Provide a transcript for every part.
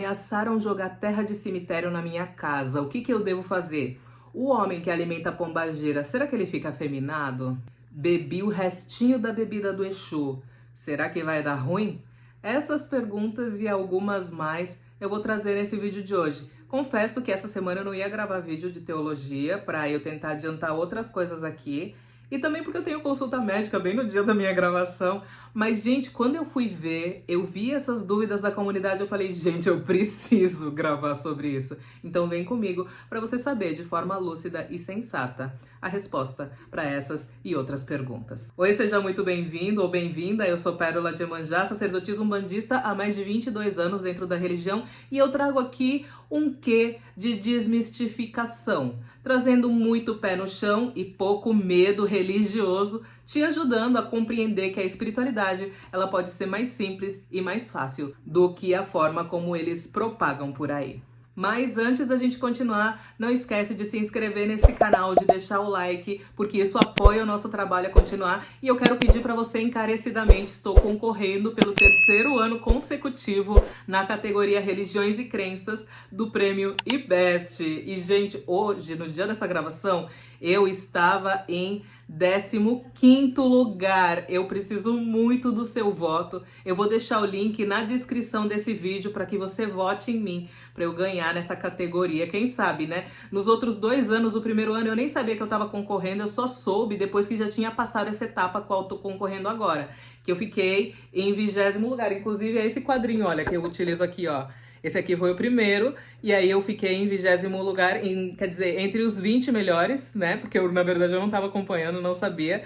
Ameaçaram jogar terra de cemitério na minha casa. O que eu devo fazer? O homem que alimenta a pombagira, será que ele fica afeminado? Bebi o restinho da bebida do Exu. Será que vai dar ruim? Essas perguntas e algumas mais eu vou trazer nesse vídeo de hoje. Confesso que essa semana eu não ia gravar vídeo de teologia para eu tentar adiantar outras coisas aqui. E também porque eu tenho consulta médica bem no dia da minha gravação. Mas, gente, quando eu fui ver, eu vi essas dúvidas da comunidade, eu falei, gente, eu preciso gravar sobre isso. Então vem comigo para você saber de forma lúcida e sensata a resposta para essas e outras perguntas. Oi, seja muito bem-vindo ou bem-vinda. Eu sou Pérola de Iemanjá, sacerdotisa umbandista há mais de 22 anos dentro da religião e eu trago aqui um quê de desmistificação, trazendo muito pé no chão e pouco medo religioso, te ajudando a compreender que a espiritualidade ela pode ser mais simples e mais fácil do que a forma como eles propagam por aí. Mas antes da gente continuar, não esquece de se inscrever nesse canal, de deixar o like, porque isso apoia o nosso trabalho a continuar. E eu quero pedir para você encarecidamente, estou concorrendo pelo 3º ano consecutivo na categoria Religiões e Crenças do Prêmio IBEST. E, gente, hoje, no dia dessa gravação, eu estava em 15º lugar. Eu preciso muito do seu voto. Eu vou deixar o link na descrição desse vídeo para que você vote em mim, para eu ganhar nessa categoria. Quem sabe, né? Nos outros 2 anos, o primeiro ano, eu nem sabia que eu estava concorrendo, eu só soube depois que já tinha passado essa etapa a qual eu tô concorrendo agora. Que eu fiquei em 20º lugar. Inclusive, é esse quadrinho, olha, que eu utilizo aqui, ó. Esse aqui foi o primeiro, e aí eu fiquei em 20º lugar, quer dizer, entre os 20 melhores, né? Porque eu, na verdade, eu não estava acompanhando, não sabia.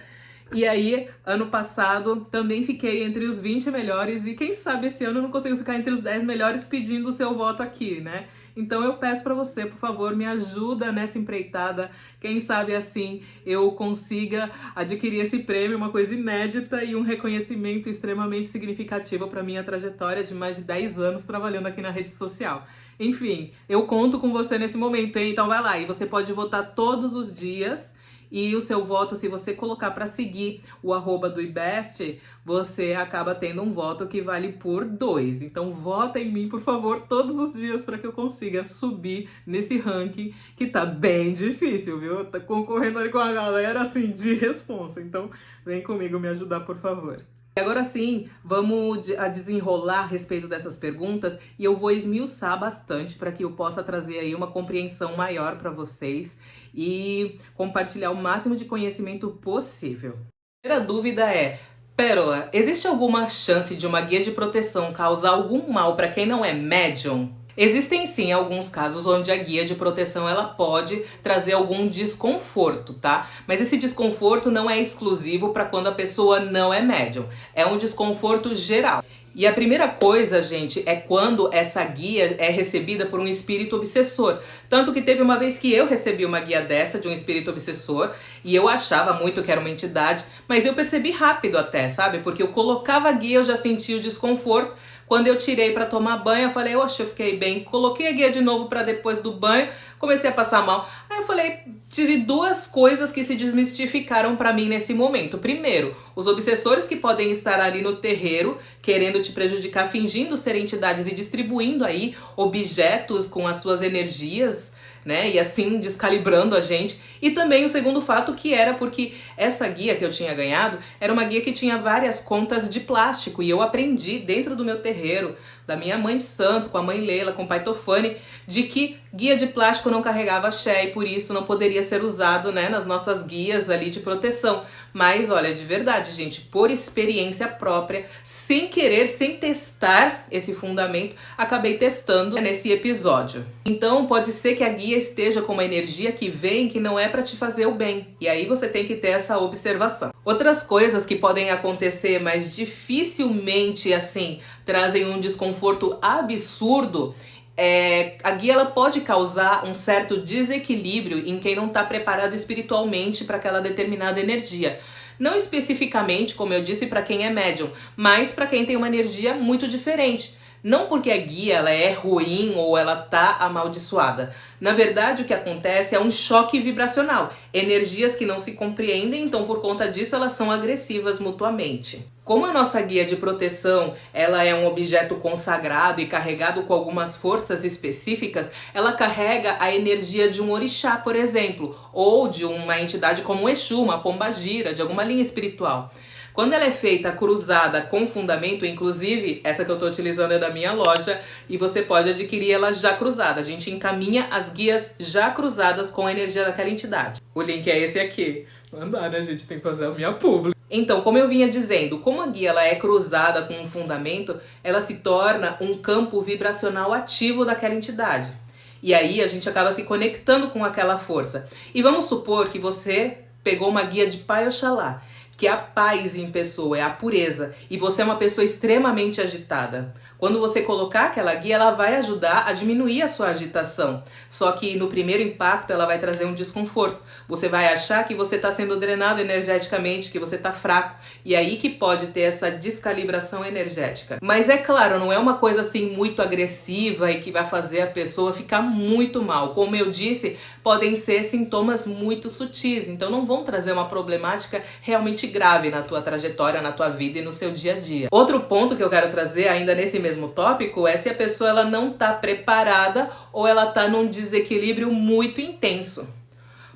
E aí, ano passado, também fiquei entre os 20 melhores, e quem sabe esse ano eu não consigo ficar entre os 10 melhores pedindo o seu voto aqui, né? Então eu peço para você, por favor, me ajuda nessa empreitada. Quem sabe assim eu consiga adquirir esse prêmio, uma coisa inédita e um reconhecimento extremamente significativo para minha trajetória de mais de 10 anos trabalhando aqui na rede social. Enfim, eu conto com você nesse momento, hein? Então vai lá, e você pode votar todos os dias. E o seu voto, se você colocar para seguir o @ do IBEST, você acaba tendo um voto que vale por 2. Então vota em mim, por favor, todos os dias para que eu consiga subir nesse ranking que tá bem difícil, viu? Tá concorrendo ali com a galera assim de responsa. Então vem comigo me ajudar, por favor. E agora sim, vamos a desenrolar a respeito dessas perguntas e eu vou esmiuçar bastante para que eu possa trazer aí uma compreensão maior para vocês e compartilhar o máximo de conhecimento possível. A primeira dúvida é: Pérola, existe alguma chance de uma guia de proteção causar algum mal para quem não é médium? Existem sim alguns casos onde a guia de proteção ela pode trazer algum desconforto, tá? Mas esse desconforto não é exclusivo para quando a pessoa não é médium. É um desconforto geral. E a primeira coisa, gente, é quando essa guia é recebida por um espírito obsessor. Tanto que teve uma vez que eu recebi uma guia dessa, de um espírito obsessor, e eu achava muito que era uma entidade, mas eu percebi rápido até, sabe? Porque eu colocava a guia, eu já sentia o desconforto. Quando eu tirei para tomar banho, eu falei, oxe, eu fiquei bem. Coloquei a guia de novo para depois do banho, comecei a passar mal. Aí eu falei, tive 2 coisas que se desmistificaram para mim nesse momento. Primeiro, os obsessores que podem estar ali no terreiro, querendo te prejudicar, fingindo ser entidades e distribuindo aí objetos com as suas energias, né? E assim descalibrando a gente. E também o segundo fato que era porque essa guia que eu tinha ganhado era uma guia que tinha várias contas de plástico e eu aprendi dentro do meu terreiro, da minha mãe de santo, com a mãe Leila, com o pai Tofani, de que guia de plástico não carregava axé e por isso não poderia ser usado, né, nas nossas guias ali de proteção. Mas olha, de verdade, gente, por experiência própria, sem querer, sem testar esse fundamento, acabei testando nesse episódio. Então pode ser que a guia esteja com uma energia que vem que não é para te fazer o bem. E aí você tem que ter essa observação. Outras coisas que podem acontecer, mas dificilmente assim trazem um desconforto absurdo, a guia ela pode causar um certo desequilíbrio em quem não está preparado espiritualmente para aquela determinada energia. Não especificamente, como eu disse, para quem é médium, mas para quem tem uma energia muito diferente. Não porque a guia ela é ruim ou ela tá amaldiçoada. Na verdade, o que acontece é um choque vibracional. Energias que não se compreendem, então por conta disso elas são agressivas mutuamente. Como a nossa guia de proteção, ela é um objeto consagrado e carregado com algumas forças específicas, ela carrega a energia de um orixá, por exemplo, ou de uma entidade como um Exu, uma pombagira, de alguma linha espiritual. Quando ela é feita cruzada com fundamento, inclusive essa que eu estou utilizando é da minha loja e você pode adquirir ela já cruzada. A gente encaminha as guias já cruzadas com a energia daquela entidade. O link é esse aqui. Não dá, né, gente? Tem que fazer a minha publi. Então, como eu vinha dizendo, como a guia ela é cruzada com um fundamento, ela se torna um campo vibracional ativo daquela entidade. E aí a gente acaba se conectando com aquela força. E vamos supor que você pegou uma guia de Pai Oxalá, que é a paz em pessoa, é a pureza, e você é uma pessoa extremamente agitada. Quando você colocar aquela guia, ela vai ajudar a diminuir a sua agitação. Só que no primeiro impacto ela vai trazer um desconforto. Você vai achar que você está sendo drenado energeticamente, que você está fraco. E aí que pode ter essa descalibração energética. Mas é claro, não é uma coisa assim muito agressiva e que vai fazer a pessoa ficar muito mal. Como eu disse, podem ser sintomas muito sutis. Então não vão trazer uma problemática realmente grave na tua trajetória, na tua vida e no seu dia a dia. Outro ponto que eu quero trazer ainda nesse mesmo tópico é se a pessoa ela não está preparada ou ela está num desequilíbrio muito intenso.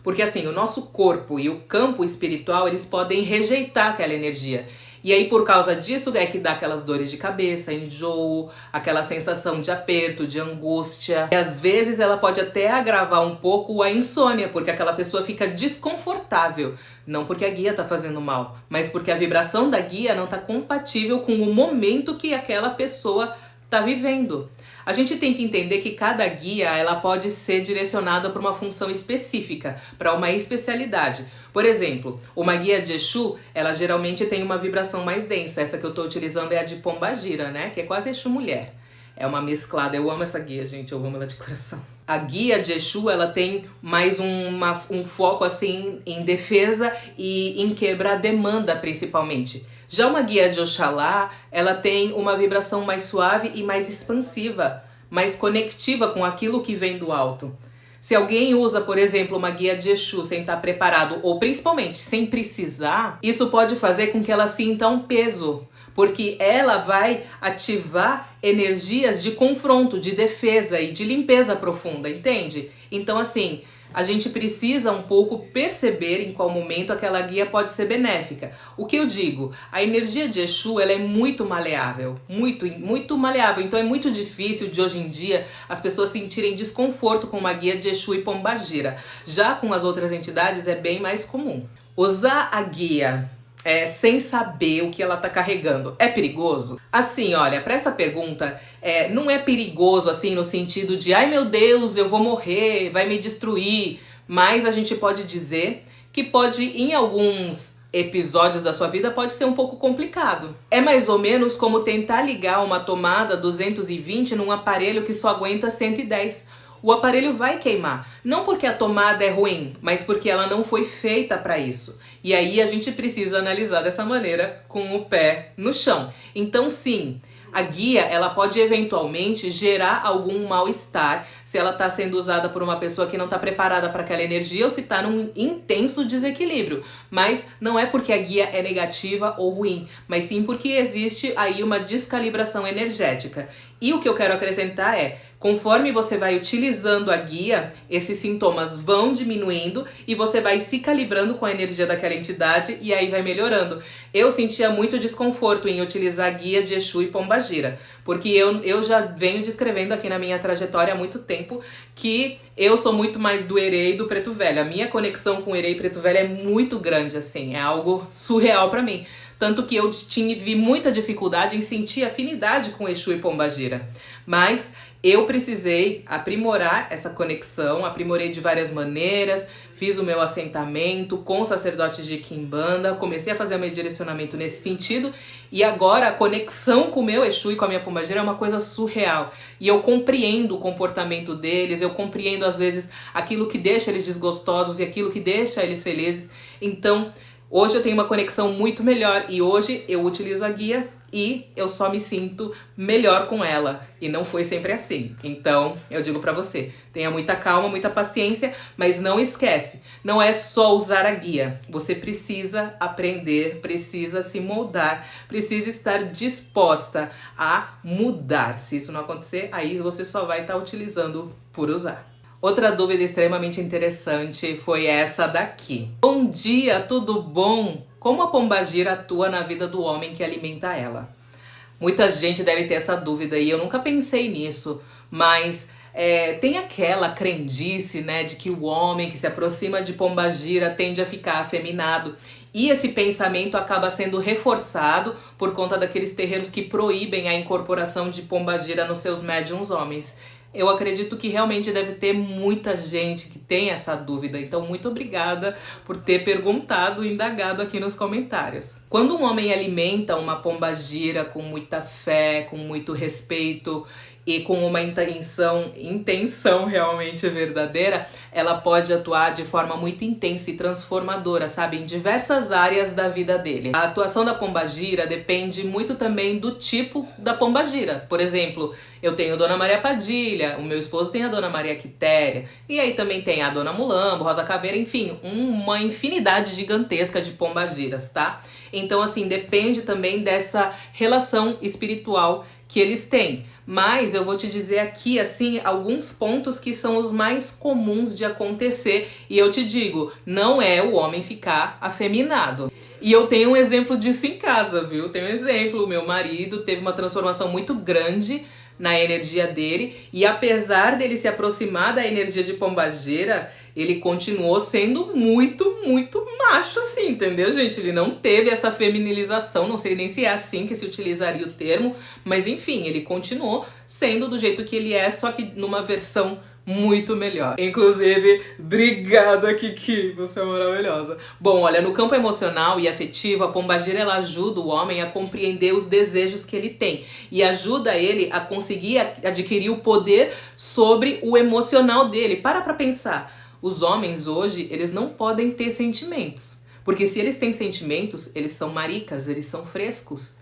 Porque assim, o nosso corpo e o campo espiritual, eles podem rejeitar aquela energia. E aí por causa disso é que dá aquelas dores de cabeça, enjoo, aquela sensação de aperto, de angústia. E às vezes ela pode até agravar um pouco a insônia, porque aquela pessoa fica desconfortável. Não porque a guia tá fazendo mal, mas porque a vibração da guia não tá compatível com o momento que aquela pessoa tá vivendo. A gente tem que entender que cada guia ela pode ser direcionada para uma função específica, para uma especialidade. Por exemplo, uma guia de Exu, ela geralmente tem uma vibração mais densa. Essa que eu estou utilizando é a de Pombagira, né? Que é quase Exu mulher. É uma mesclada. Eu amo essa guia, gente. Eu amo ela de coração. A guia de Exu, ela tem mais um foco assim em defesa e em quebrar a demanda, principalmente. Já uma guia de Oxalá, ela tem uma vibração mais suave e mais expansiva, mais conectiva com aquilo que vem do alto. Se alguém usa, por exemplo, uma guia de Exu sem estar preparado, ou principalmente sem precisar, isso pode fazer com que ela sinta um peso, porque ela vai ativar energias de confronto, de defesa e de limpeza profunda, entende? Então, assim, a gente precisa um pouco perceber em qual momento aquela guia pode ser benéfica. O que eu digo? A energia de Exu ela é muito maleável, muito maleável. Então é muito difícil de hoje em dia as pessoas sentirem desconforto com uma guia de Exu e Pombagira. Já com as outras entidades é bem mais comum. Usar a guia sem saber o que ela tá carregando é perigoso? Assim, olha, para essa pergunta, não é perigoso assim no sentido de ai meu Deus, eu vou morrer, vai me destruir, mas a gente pode dizer que pode, em alguns episódios da sua vida, pode ser um pouco complicado. É mais ou menos como tentar ligar uma tomada 220 num aparelho que só aguenta 110. O aparelho vai queimar, não porque a tomada é ruim, mas porque ela não foi feita para isso. E aí a gente precisa analisar dessa maneira, com o pé no chão. Então sim, a guia ela pode eventualmente gerar algum mal-estar se ela está sendo usada por uma pessoa que não está preparada para aquela energia ou se está num intenso desequilíbrio. Mas não é porque a guia é negativa ou ruim, mas sim porque existe aí uma descalibração energética. E o que eu quero acrescentar é, conforme você vai utilizando a guia, esses sintomas vão diminuindo e você vai se calibrando com a energia daquela entidade e aí vai melhorando. Eu sentia muito desconforto em utilizar a guia de Exu e Pombagira, porque eu já venho descrevendo aqui na minha trajetória há muito tempo que eu sou muito mais do Erê e do Preto Velho. A minha conexão com Erê e Preto Velho é muito grande, assim, é algo surreal pra mim. Tanto que eu tive muita dificuldade em sentir afinidade com Exu e Pombagira. Mas eu precisei aprimorar essa conexão, aprimorei de várias maneiras, fiz o meu assentamento com sacerdotes de Quimbanda, comecei a fazer o meu direcionamento nesse sentido e agora a conexão com o meu Exu e com a minha Pombagira é uma coisa surreal. E eu compreendo o comportamento deles, eu compreendo às vezes aquilo que deixa eles desgostosos e aquilo que deixa eles felizes. Então, Hoje eu tenho uma conexão muito melhor e hoje eu utilizo a guia e eu só me sinto melhor com ela. E não foi sempre assim. Então, eu digo pra você, tenha muita calma, muita paciência, mas não esquece, não é só usar a guia. Você precisa aprender, precisa se moldar, precisa estar disposta a mudar. Se isso não acontecer, aí você só vai estar utilizando por usar. Outra dúvida extremamente interessante foi essa daqui. Bom dia, tudo bom? Como a pombagira atua na vida do homem que alimenta ela? Muita gente deve ter essa dúvida e eu nunca pensei nisso, mas tem aquela crendice, né, de que o homem que se aproxima de pombagira tende a ficar afeminado. E esse pensamento acaba sendo reforçado por conta daqueles terreiros que proíbem a incorporação de pombagira nos seus médiums homens. Eu acredito que realmente deve ter muita gente que tem essa dúvida, então muito obrigada por ter perguntado e indagado aqui nos comentários. Quando um homem alimenta uma pombagira com muita fé, com muito respeito e com uma intenção realmente verdadeira, ela pode atuar de forma muito intensa e transformadora, sabe, em diversas áreas da vida dele. A atuação da pombagira depende muito também do tipo da pombagira. Por exemplo, eu tenho a Dona Maria Padilha, o meu esposo tem a Dona Maria Quitéria, e aí também tem a Dona Mulambo, Rosa Caveira, enfim, uma infinidade gigantesca de pombagiras, tá? Então, assim, depende também dessa relação espiritual que eles têm. Mas eu vou te dizer aqui, assim, alguns pontos que são os mais comuns de acontecer. E eu te digo, não é o homem ficar afeminado. E eu tenho um exemplo disso em casa, viu? Tenho um exemplo, o meu marido teve uma transformação muito grande na energia dele. E apesar dele se aproximar da energia de pombagira, ele continuou sendo muito macho assim, entendeu, gente? Ele não teve essa feminilização, não sei nem se é assim que se utilizaria o termo, mas enfim, ele continuou sendo do jeito que ele é, só que numa versão muito melhor. Inclusive, obrigada, Kiki, você é maravilhosa. Bom, olha, no campo emocional e afetivo, a pombagira ela ajuda o homem a compreender os desejos que ele tem e ajuda ele a conseguir adquirir o poder sobre o emocional dele. Para pra pensar. Os homens hoje, eles não podem ter sentimentos. Porque se eles têm sentimentos, eles são maricas, eles são frescos.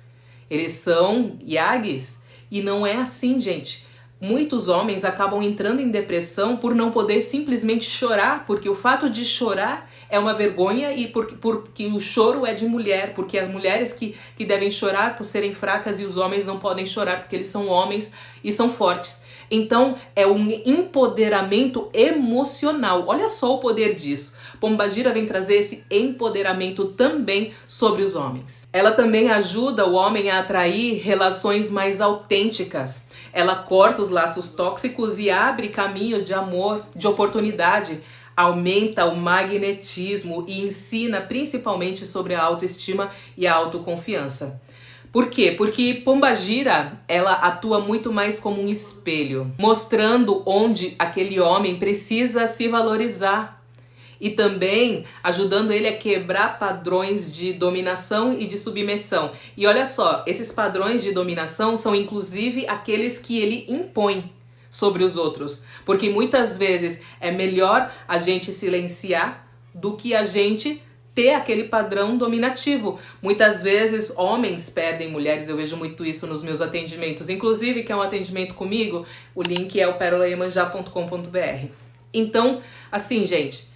Eles são yagis. E não é assim, gente. Muitos homens acabam entrando em depressão por não poder simplesmente chorar, porque o fato de chorar é uma vergonha e porque o choro é de mulher, porque as mulheres que devem chorar por serem fracas e os homens não podem chorar porque eles são homens e são fortes. Então é um empoderamento emocional. Olha só o poder disso. Pombagira vem trazer esse empoderamento também sobre os homens. Ela também ajuda o homem a atrair relações mais autênticas. Ela corta os laços tóxicos e abre caminho de amor, de oportunidade. Aumenta o magnetismo e ensina principalmente sobre a autoestima e a autoconfiança. Por quê? Porque pombagira, ela atua muito mais como um espelho, mostrando onde aquele homem precisa se valorizar e também ajudando ele a quebrar padrões de dominação e de submissão. E olha só, esses padrões de dominação são inclusive aqueles que ele impõe sobre os outros, porque muitas vezes é melhor a gente silenciar do que a gente ter aquele padrão dominativo. Muitas vezes homens perdem mulheres, eu vejo muito isso nos meus atendimentos, inclusive que é um atendimento comigo, o link é o perolaiemanjá.com.br. Então, assim, gente,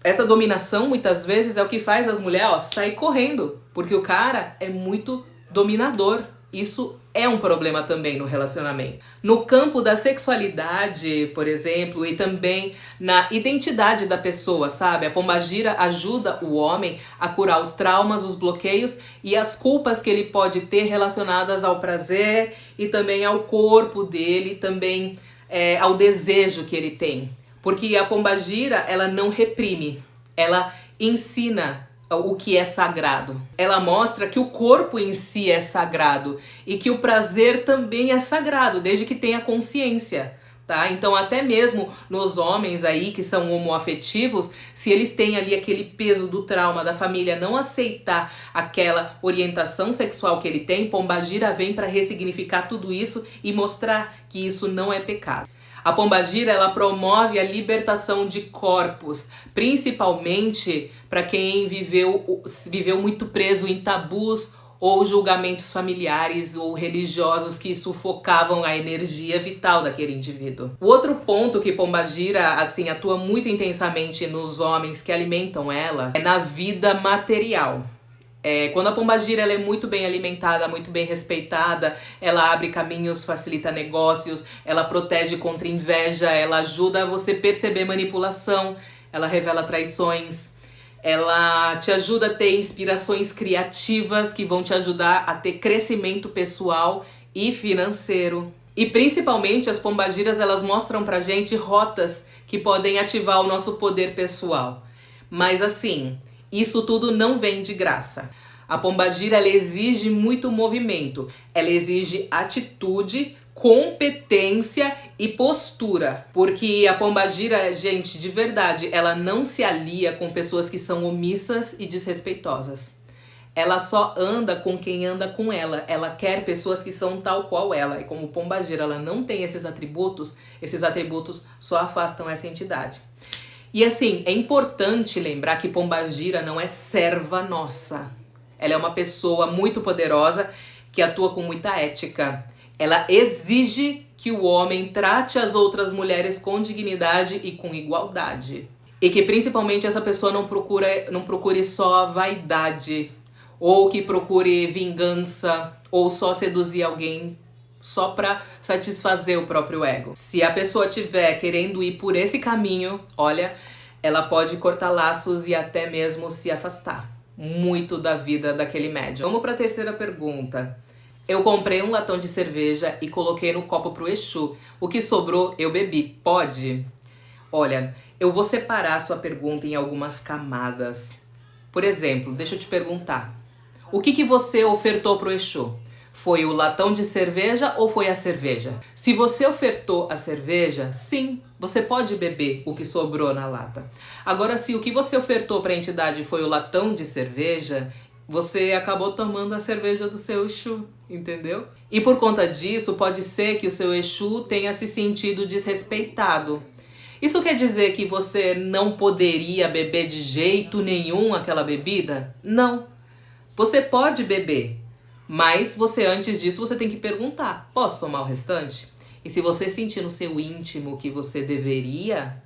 essa dominação muitas vezes é o que faz as mulheres sair correndo, porque o cara é muito dominador. Isso é um problema também no relacionamento. No campo da sexualidade, por exemplo, e também na identidade da pessoa, sabe? A pombagira ajuda o homem a curar os traumas, os bloqueios e as culpas que ele pode ter relacionadas ao prazer e também ao corpo dele, também ao desejo que ele tem. Porque a pombagira, ela não reprime, ela ensina o que é sagrado. Ela mostra que o corpo em si é sagrado e que o prazer também é sagrado, desde que tenha consciência, tá? Então até mesmo nos homens aí que são homoafetivos, se eles têm ali aquele peso do trauma da família não aceitar aquela orientação sexual que ele tem, pombagira vem para ressignificar tudo isso e mostrar que isso não é pecado. A pombagira, ela promove a libertação de corpos, principalmente para quem viveu muito preso em tabus ou julgamentos familiares ou religiosos que sufocavam a energia vital daquele indivíduo. O outro ponto que pombagira, assim, atua muito intensamente nos homens que alimentam ela é na vida material. Quando a pombagira ela é muito bem alimentada, muito bem respeitada, ela abre caminhos, facilita negócios, ela protege contra inveja, ela ajuda você a perceber manipulação, ela revela traições, ela te ajuda a ter inspirações criativas que vão te ajudar a ter crescimento pessoal e financeiro. E principalmente as pombagiras, elas mostram pra gente rotas que podem ativar o nosso poder pessoal. Mas assim, isso tudo não vem de graça. A pombagira, ela exige muito movimento, ela exige atitude, competência e postura. Porque a pombagira, gente, de verdade, ela não se alia com pessoas que são omissas e desrespeitosas. Ela só anda com quem anda com ela. Ela quer pessoas que são tal qual ela. E como pombagira, ela não tem esses atributos só afastam essa entidade. E assim, é importante lembrar que pombagira não é serva nossa. Ela é uma pessoa muito poderosa que atua com muita ética. Ela exige que o homem trate as outras mulheres com dignidade e com igualdade. E que principalmente essa pessoa não procure só vaidade, ou que procure vingança, ou só seduzir alguém só para satisfazer o próprio ego. Se a pessoa estiver querendo ir por esse caminho, olha, ela pode cortar laços e até mesmo se afastar muito da vida daquele médium. Vamos para a terceira pergunta. Eu comprei um latão de cerveja e coloquei no copo pro Exu. O que sobrou eu bebi. Pode? Olha, eu vou separar a sua pergunta em algumas camadas. Por exemplo, deixa eu te perguntar. O que você ofertou pro Exu? Foi o latão de cerveja ou foi a cerveja? Se você ofertou a cerveja, sim, você pode beber o que sobrou na lata. Agora, se o que você ofertou para a entidade foi o latão de cerveja, você acabou tomando a cerveja do seu Exu, entendeu? E por conta disso, pode ser que o seu Exu tenha se sentido desrespeitado. Isso quer dizer que você não poderia beber de jeito nenhum aquela bebida? Não. Você pode beber. Mas você, antes disso, você tem que perguntar, posso tomar o restante? E se você sentir no seu íntimo que você deveria,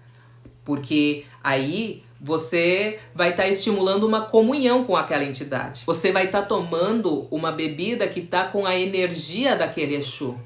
porque aí você vai estar estimulando uma comunhão com aquela entidade. Você vai estar tomando uma bebida que está com a energia daquele Exu.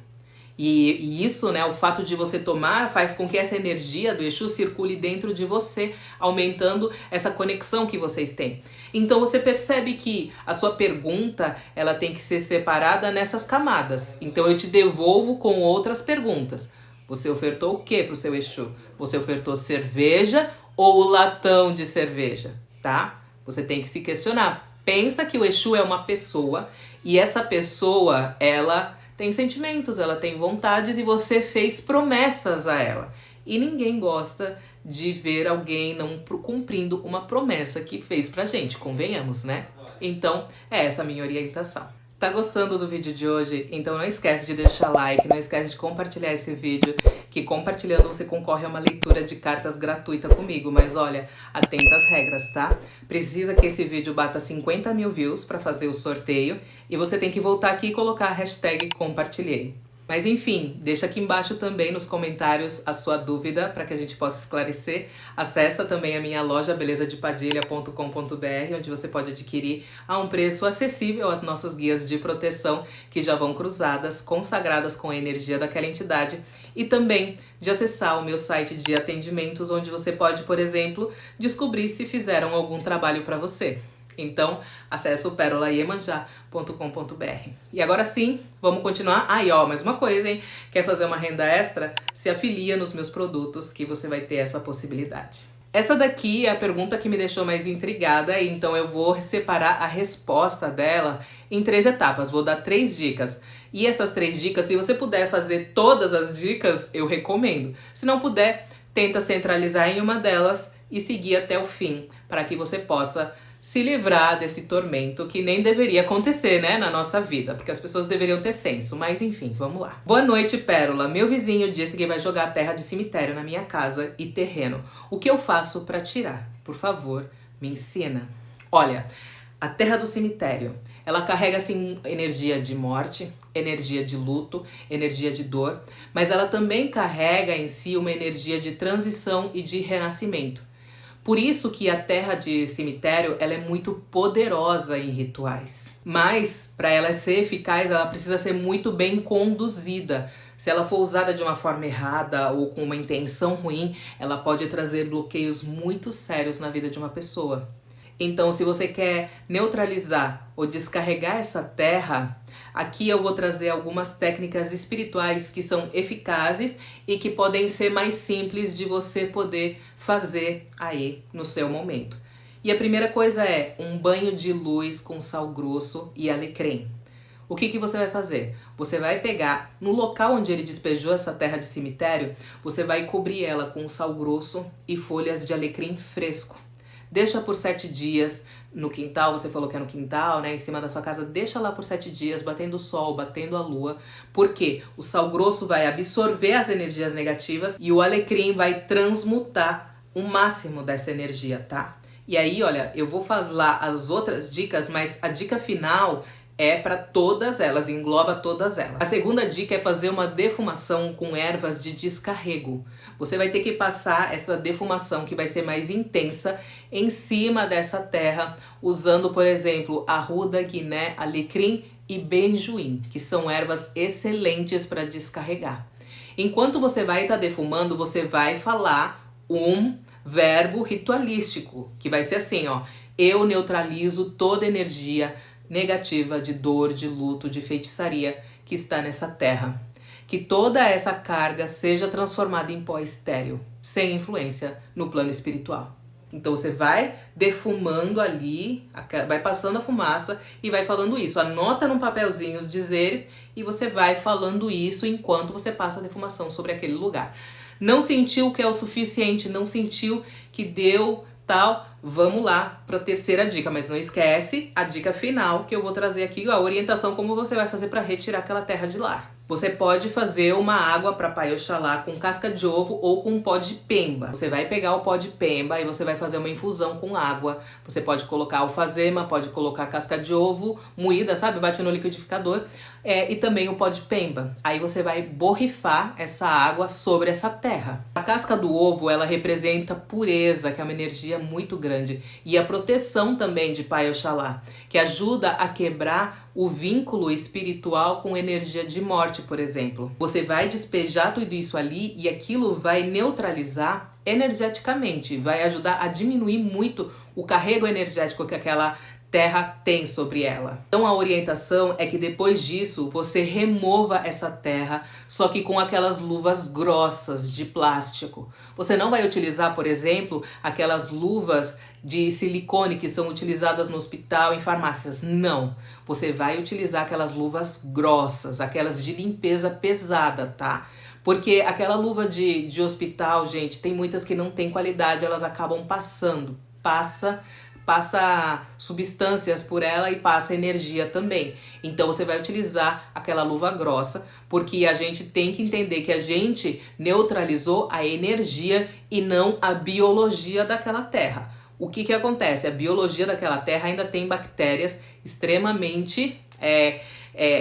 E isso, né, o fato de você tomar faz com que essa energia do Exu circule dentro de você, aumentando essa conexão que vocês têm. Então você percebe que a sua pergunta, ela tem que ser separada nessas camadas. Então eu te devolvo com outras perguntas. Você ofertou o que para o seu Exu? Você ofertou cerveja ou latão de cerveja, tá? Você tem que se questionar. Pensa que o Exu é uma pessoa e essa pessoa, ela tem sentimentos, ela tem vontades e você fez promessas a ela. E ninguém gosta de ver alguém não cumprindo uma promessa que fez pra gente, convenhamos, né? Então, é essa a minha orientação. Tá gostando do vídeo de hoje? Então não esquece de deixar like, não esquece de compartilhar esse vídeo, que compartilhando você concorre a uma leitura de cartas gratuita comigo. Mas olha, atenta às regras, tá? Precisa que esse vídeo bata 50 mil views para fazer o sorteio e você tem que voltar aqui e colocar a hashtag compartilhei. Mas enfim, deixa aqui embaixo também nos comentários a sua dúvida para que a gente possa esclarecer. Acessa também a minha loja belezadepadilha.com.br, onde você pode adquirir a um preço acessível as nossas guias de proteção que já vão cruzadas, consagradas com a energia daquela entidade, e também de acessar o meu site de atendimentos, onde você pode, por exemplo, descobrir se fizeram algum trabalho para você. Então, acesse o perolaiemanjá.com.br. E agora sim, vamos continuar. Mais uma coisa, hein? Quer fazer uma renda extra? Se afilia nos meus produtos que você vai ter essa possibilidade. Essa daqui é a pergunta que me deixou mais intrigada, então eu vou separar a resposta dela em 3 etapas. Vou dar 3 dicas. E essas 3 dicas, se você puder fazer todas as dicas, eu recomendo. Se não puder, tenta centralizar em uma delas e seguir até o fim, para que você possa se livrar desse tormento que nem deveria acontecer, né, na nossa vida, porque as pessoas deveriam ter senso, mas enfim, vamos lá. Boa noite, Pérola. Meu vizinho disse que vai jogar terra de cemitério na minha casa e terreno. O que eu faço para tirar? Por favor, me ensina. Olha, a terra do cemitério, ela carrega assim energia de morte, energia de luto, energia de dor, mas ela também carrega em si uma energia de transição e de renascimento. Por isso que a terra de cemitério ela é muito poderosa em rituais. Mas para ela ser eficaz, ela precisa ser muito bem conduzida. Se ela for usada de uma forma errada ou com uma intenção ruim, ela pode trazer bloqueios muito sérios na vida de uma pessoa. Então, se você quer neutralizar ou descarregar essa terra, aqui eu vou trazer algumas técnicas espirituais que são eficazes e que podem ser mais simples de você poder fazer aí no seu momento. E a primeira coisa é um banho de luz com sal grosso e alecrim. O que você vai fazer? Você vai pegar, no local onde ele despejou essa terra de cemitério, você vai cobrir ela com sal grosso e folhas de alecrim fresco. Deixa por 7 dias no quintal, você falou que é no quintal, né, em cima da sua casa, deixa lá por 7 dias, batendo o sol, batendo a lua, porque o sal grosso vai absorver as energias negativas e o alecrim vai transmutar o máximo dessa energia, tá? E aí, olha, eu vou fazer lá as outras dicas, mas a dica final é para todas elas, engloba todas elas. A segunda dica é fazer uma defumação com ervas de descarrego. Você vai ter que passar essa defumação que vai ser mais intensa em cima dessa terra, usando, por exemplo, arruda, guiné, alecrim e benjoim, que são ervas excelentes para descarregar. Enquanto você vai estar defumando, você vai falar um verbo ritualístico, que vai ser assim, ó: eu neutralizo toda energia negativa de dor, de luto, de feitiçaria que está nessa terra. Que toda essa carga seja transformada em pó estéril, sem influência no plano espiritual. Então você vai defumando ali, vai passando a fumaça e vai falando isso. Anota num papelzinho os dizeres e você vai falando isso enquanto você passa a defumação sobre aquele lugar. Não sentiu que é o suficiente, não sentiu que deu tal, vamos lá para a terceira dica, mas não esquece a dica final que eu vou trazer aqui, a orientação como você vai fazer para retirar aquela terra de lá. Você pode fazer uma água para Pai Oxalá com casca de ovo ou com pó de pemba. Você vai pegar o pó de pemba e você vai fazer uma infusão com água. Você pode colocar alfazema, pode colocar casca de ovo moída, sabe? Bate no liquidificador. E também o pó de pemba. Aí você vai borrifar essa água sobre essa terra. A casca do ovo, ela representa pureza, que é uma energia muito grande. E a proteção também de Pai Oxalá, que ajuda a quebrar o vínculo espiritual com energia de morte, por exemplo. Você vai despejar tudo isso ali e aquilo vai neutralizar energeticamente, vai ajudar a diminuir muito o carrego energético que aquela terra tem sobre ela. Então a orientação é que depois disso você remova essa terra, só que com aquelas luvas grossas de plástico. Você não vai utilizar, por exemplo, aquelas luvas de silicone que são utilizadas no hospital, em farmácias. Não. Você vai utilizar aquelas luvas grossas, aquelas de limpeza pesada, tá? Porque aquela luva de hospital, gente, tem muitas que não tem qualidade, elas acabam passando. Passa substâncias por ela e passa energia também. Então você vai utilizar aquela luva grossa, porque a gente tem que entender que a gente neutralizou a energia e não a biologia daquela terra. O que acontece? A biologia daquela terra ainda tem bactérias extremamente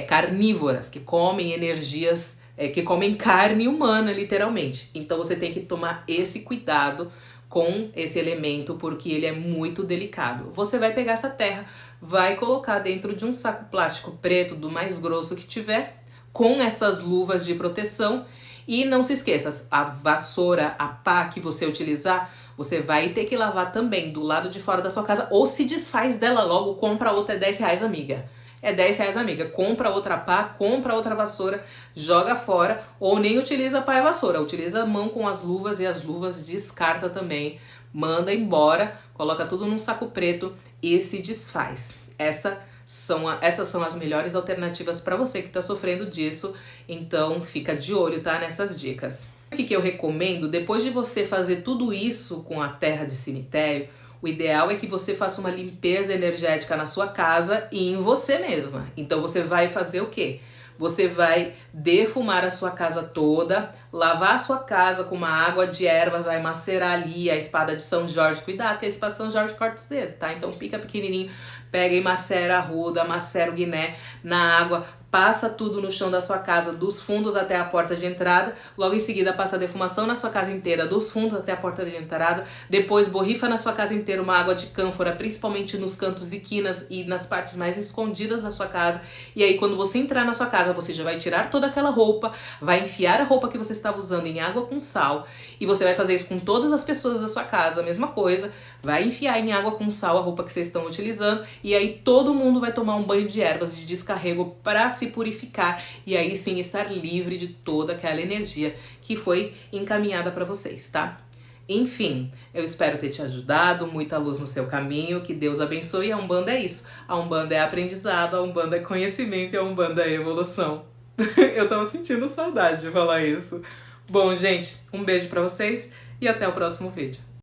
carnívoras, que comem energias, que comem carne humana, literalmente. Então você tem que tomar esse cuidado com esse elemento, porque ele é muito delicado. Você vai pegar essa terra, vai colocar dentro de um saco plástico preto, do mais grosso que tiver, com essas luvas de proteção. E não se esqueça, a vassoura, a pá que você utilizar, você vai ter que lavar também do lado de fora da sua casa, ou se desfaz dela logo, compra outra, é R$10, amiga. É R$10, amiga. Compra outra pá, compra outra vassoura, joga fora, ou nem utiliza a pá e a vassoura. Utiliza a mão com as luvas e as luvas descarta também. Manda embora, coloca tudo num saco preto e se desfaz. Essas são as melhores alternativas para você que está sofrendo disso. Então fica de olho, tá? Nessas dicas. O que eu recomendo, depois de você fazer tudo isso com a terra de cemitério, O ideal é que você faça uma limpeza energética na sua casa e em você mesma. Então você vai fazer o quê? Você vai defumar a sua casa toda, lavar a sua casa com uma água de ervas, vai macerar ali a espada de São Jorge. Cuidado que a espada de São Jorge corta os dedos, tá? Então pica pequenininho, pega e macera a arruda, macera o guiné na água, passa tudo no chão da sua casa, dos fundos até a porta de entrada. Logo em seguida passa a defumação na sua casa inteira, dos fundos até a porta de entrada. Depois borrifa na sua casa inteira uma água de cânfora, principalmente nos cantos e quinas e nas partes mais escondidas da sua casa. E aí quando você entrar na sua casa, você já vai tirar toda aquela roupa, vai enfiar a roupa que você estava usando em água com sal. E você vai fazer isso com todas as pessoas da sua casa, a mesma coisa. Vai enfiar em água com sal a roupa que vocês estão utilizando. E aí todo mundo vai tomar um banho de ervas de descarrego para se purificar e aí sim estar livre de toda aquela energia que foi encaminhada para vocês, tá? Enfim, eu espero ter te ajudado, muita luz no seu caminho, que Deus abençoe. A Umbanda é isso, a Umbanda é aprendizado, a Umbanda é conhecimento e a Umbanda é evolução. Eu tava sentindo saudade de falar isso. Bom, gente, um beijo pra vocês e até o próximo vídeo.